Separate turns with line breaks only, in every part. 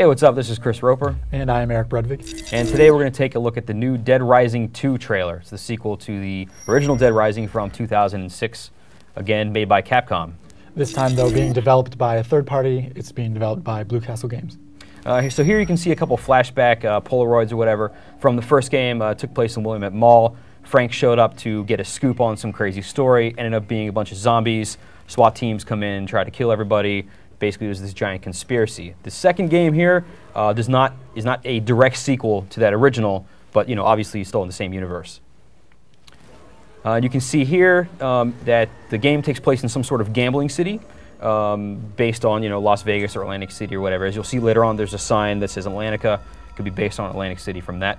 Hey, what's up? This is Chris Roper.
And I am Eric Brudvig.
And today we're going to take a look at the new Dead Rising 2 trailer. It's the sequel to the original Dead Rising from 2006, again made by Capcom.
This time, though, being developed by a third party, it's being developed by Blue Castle Games.
So here you can see a couple flashback Polaroids or whatever from the first game. Took place in Willamette Mall. Frank showed up to get a scoop on some crazy story. Ended up being a bunch of zombies. SWAT teams come in, try to kill everybody. Basically, there's this giant conspiracy. The second game here is not a direct sequel to that original, but obviously still in the same universe. You can see here that the game takes place in some sort of gambling city, based on Las Vegas or Atlantic City or whatever. As you'll see later on, there's a sign that says Atlantica. It could be based on Atlantic City from that.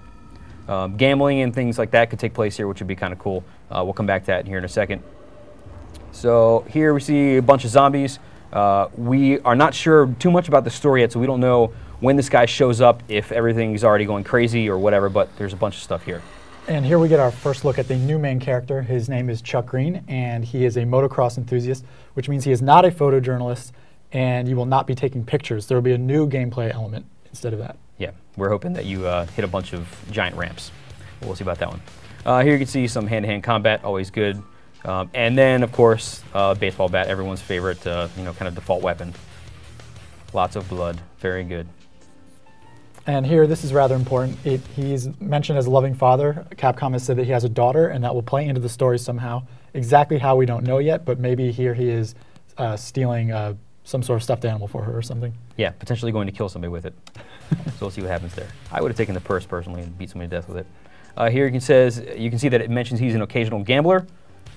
Gambling and things like that could take place here, which would be kind of cool. We'll come back to that here in a second. So here we see a bunch of zombies. We are not sure too much about the story yet, so we don't know when this guy shows up, if everything's already going crazy or whatever, but there's a bunch of stuff here.
And here we get our first look at the new main character. His name is Chuck Green, and he is a motocross enthusiast, which means he is not a photojournalist, and you will not be taking pictures. There will be a new gameplay element instead of that.
Yeah, we're hoping that you hit a bunch of giant ramps. We'll see about that one. Here you can see some hand-to-hand combat, always good. And then, of course, baseball bat, everyone's favorite, kind of default weapon. Lots of blood, very good.
And here, this is rather important. He's mentioned as a loving father. Capcom has said that he has a daughter, and that will play into the story somehow. Exactly how, we don't know yet, but maybe here he is stealing some sort of stuffed animal for her or something.
Yeah, potentially going to kill somebody with it. So we'll see what happens there. I would have taken the purse personally and beat somebody to death with it. Here you can see that it mentions he's an occasional gambler.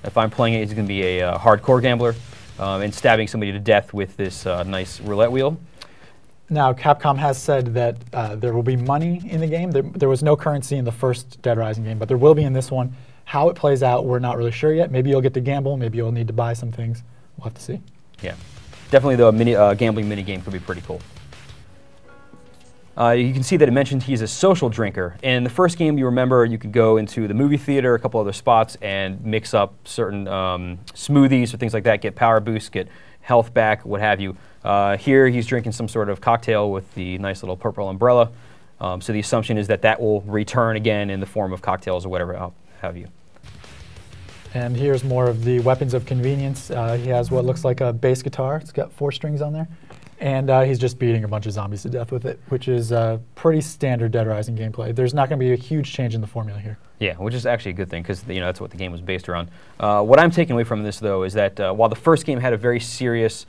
If I'm playing it, he's going to be a hardcore gambler and stabbing somebody to death with this nice roulette wheel.
Now, Capcom has said that there will be money in the game. There was no currency in the first Dead Rising game, but there will be in this one. How it plays out, we're not really sure yet. Maybe you'll get to gamble. Maybe you'll need to buy some things. We'll have to see.
Yeah. Definitely, though, a gambling minigame could be pretty cool. You can see that it mentioned he's a social drinker. In the first game, you remember you could go into the movie theater, a couple other spots, and mix up certain smoothies or things like that, get power boosts, get health back, what have you. Here, he's drinking some sort of cocktail with the nice little purple umbrella. So the assumption is that that will return again in the form of cocktails or whatever have you.
And here's more of the weapons of convenience. He has what looks like a bass guitar. It's got 4 strings on there. And he's just beating a bunch of zombies to death with it, which is pretty standard Dead Rising gameplay. There's not going to be a huge change in the formula here. Yeah,
which is actually a good thing, because that's what the game was based around. What I'm taking away from this, though, is that while the first game had a very serious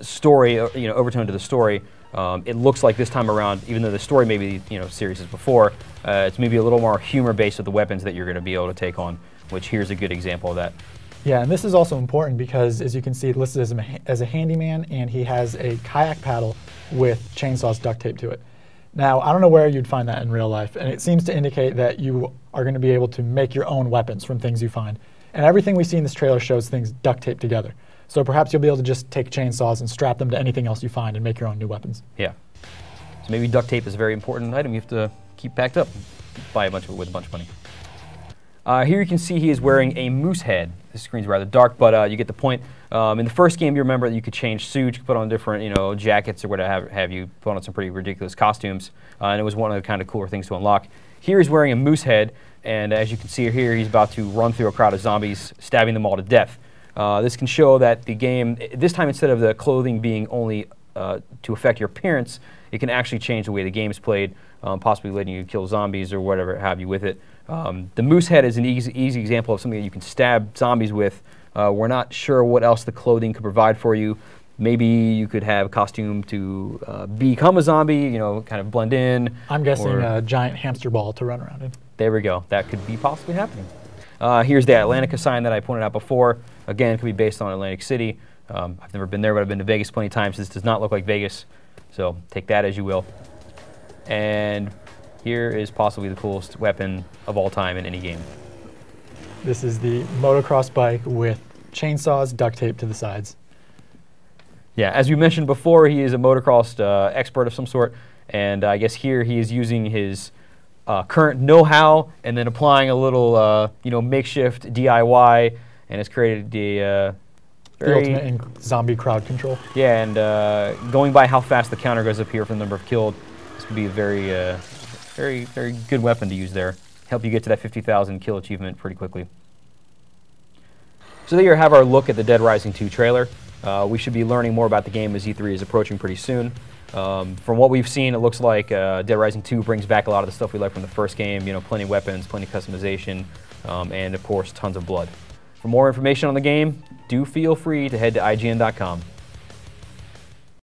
story, overtone to the story, it looks like this time around, even though the story may be serious as before, it's maybe a little more humor-based with the weapons that you're going to be able to take on, which here's a good example of that.
Yeah, and this is also important because, as you can see, listed as a handyman, and he has a kayak paddle with chainsaws duct taped to it. Now, I don't know where you'd find that in real life, and it seems to indicate that you are going to be able to make your own weapons from things you find. And everything we see in this trailer shows things duct taped together. So perhaps you'll be able to just take chainsaws and strap them to anything else you find and make your own new weapons.
Yeah. So maybe duct tape is a very important item you have to keep packed up, buy a bunch of it with a bunch of money. Here you can see he is wearing a moose head. This screen's rather dark, but you get the point. In the first game, you remember that you could change suits, you could put on different, jackets or whatever have you, put on some pretty ridiculous costumes, and it was one of the kind of cooler things to unlock. Here he's wearing a moose head, and as you can see here, he's about to run through a crowd of zombies, stabbing them all to death. This can show that the game, this time instead of the clothing being only to affect your appearance, it can actually change the way the game's played, possibly letting you kill zombies or whatever have you with it. The moose head is an easy example of something that you can stab zombies with. We're not sure what else the clothing could provide for you. Maybe you could have a costume to become a zombie, kind of blend in.
I'm guessing a giant hamster ball to run around in.
There we go. That could be possibly happening. Here's the Atlantica sign that I pointed out before. Again, it could be based on Atlantic City. I've never been there, but I've been to Vegas plenty of times. This does not look like Vegas, so take that as you will. And here is possibly the coolest weapon of all time in any game.
This is the motocross bike with chainsaws duct taped to the sides.
Yeah, as we mentioned before, he is a motocross expert of some sort, and I guess here he is using his current know-how and then applying a little, makeshift DIY, and has created
The ultimate in zombie crowd control.
Yeah, and going by how fast the counter goes up here for the number of killed, this could be a very, very good weapon to use there. Help you get to that 50,000 kill achievement pretty quickly. So there you have our look at the Dead Rising 2 trailer. We should be learning more about the game as E3 is approaching pretty soon. From what we've seen, it looks like Dead Rising 2 brings back a lot of the stuff we like from the first game. You know, plenty of weapons, plenty of customization, and of course, tons of blood. For more information on the game, do feel free to head to IGN.com.